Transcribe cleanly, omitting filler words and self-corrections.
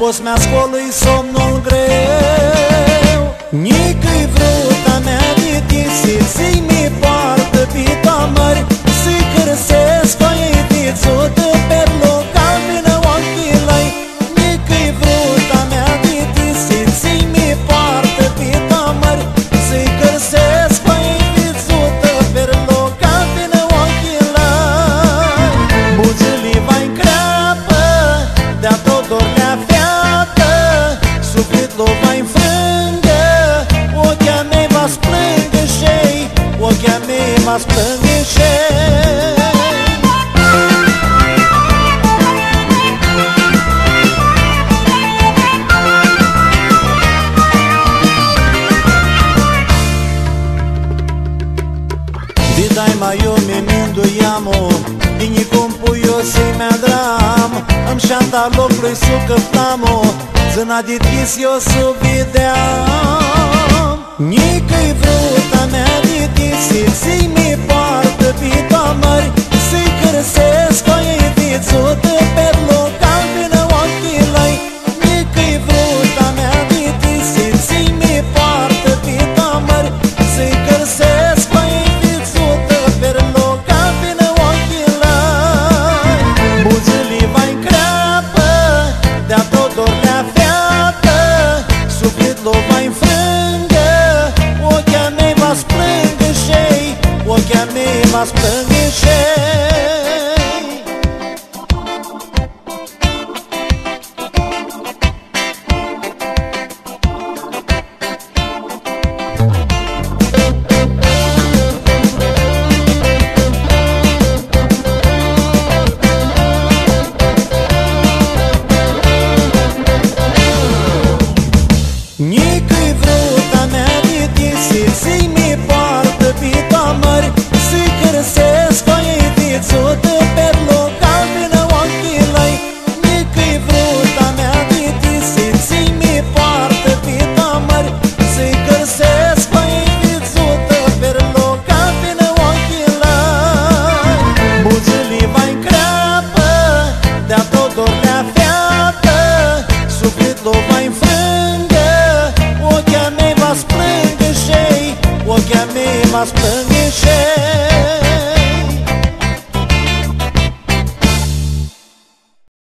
poți mi-ascolui somnul greu. Nici-i vruta mea de tisi, zi-mi poartă pe toamări, să-i cârsesc o ei vițută pe local până ochii lăi. Nici-i vruta mea de tisi, zi-mi poartă pe toamări, să-i cârsesc o ei vițută pe local până ochii lăi. Buzele vai creapă, de-a tot dorlea fiată, sufletul vai înfrângă, ochea mei va splânge și-ei, ochea mei va splânge și-ei. Dai mai eu mi-minduiamo, dini cum eu să-i mea dram, îmi șanta locului sucă flamo, zâna de tis eu să vedeam. Nici-i vruta mea de tisi, zi-mi poartă pe toamări, să-i cârsesc o ei vițută pe local până ochii lăi. Nici-i vruta mea de tisi, zi-mi poartă pe toamări, să-i cârsesc o ei vițută pe local până ochii lăi. Buzele vai încreapă, de-a tot dorlea fiată, sufletul vai înfrângă, ochea mei va splânge și-ei, ochea mei va splânge și-ei. Nici-i vruta mea de tisi, zi-mi poartă pe toamări, să-i cârsesc o ei vițută pe local până ochii lăi. Nici-i vruta mea de tisi, zi-mi poartă pe toamări, să-i cârsesc o ei vițută pe local până ochii lăi. Buzele vai încreapă, de-a tot dorlea fiată, sufletul vai înfrângă, ochea mei va splânge și-ei, ochea mei va splânge și-ei.